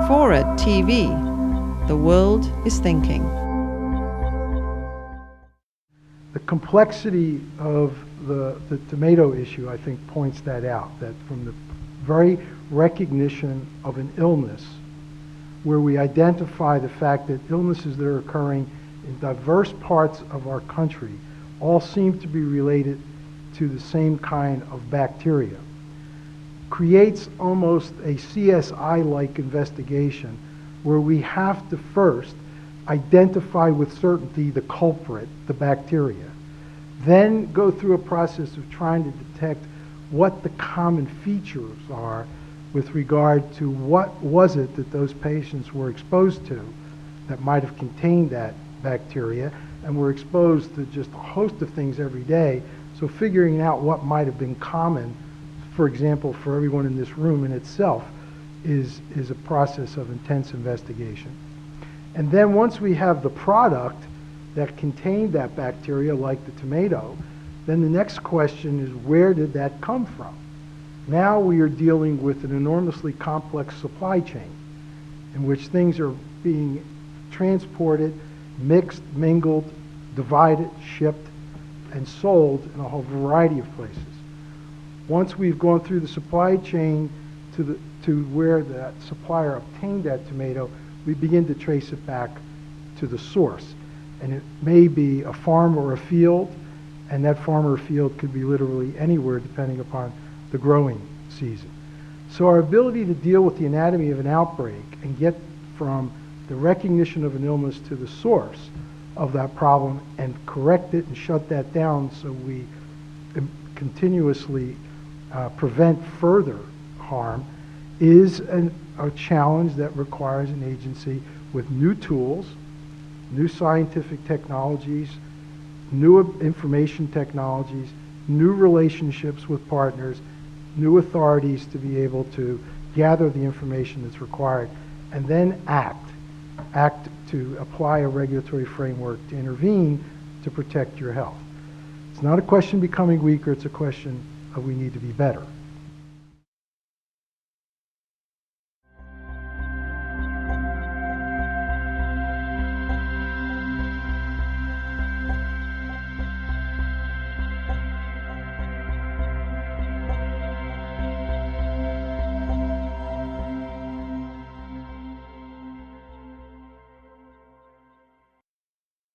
FORA.tv. The world is thinking. The complexity of the tomato issue, I think, points that out, that from the very recognition of an illness, where we identify the fact that illnesses that are occurring in diverse parts of our country all seem to be related to the same kind of bacteria, creates almost a CSI-like investigation where we have to first identify with certainty the culprit, the bacteria, then go through a process of trying to detect what the common features are with regard to what was it that those patients were exposed to that might have contained that bacteria, and were exposed to just a host of things every day. So figuring out what might have been common, for example, for everyone in this room in itself, is a process of intense investigation. And then once we have the product that contained that bacteria, like the tomato, then the next question is, where did that come from? Now we are dealing with an enormously complex supply chain in which things are being transported, mixed, mingled, divided, shipped, and sold in a whole variety of places. Once we've gone through the supply chain to where that supplier obtained that tomato, we begin to trace it back to the source. And it may be a farm or a field, and that farm or field could be literally anywhere depending upon the growing season. So our ability to deal with the anatomy of an outbreak and get from the recognition of an illness to the source of that problem and correct it and shut that down so we continuously prevent further harm is a challenge that requires an agency with new tools, new scientific technologies, new information technologies, new relationships with partners, new authorities to be able to gather the information that's required, and then act to apply a regulatory framework to intervene to protect your health. It's not a question of becoming weaker, it's a question of we need to be better.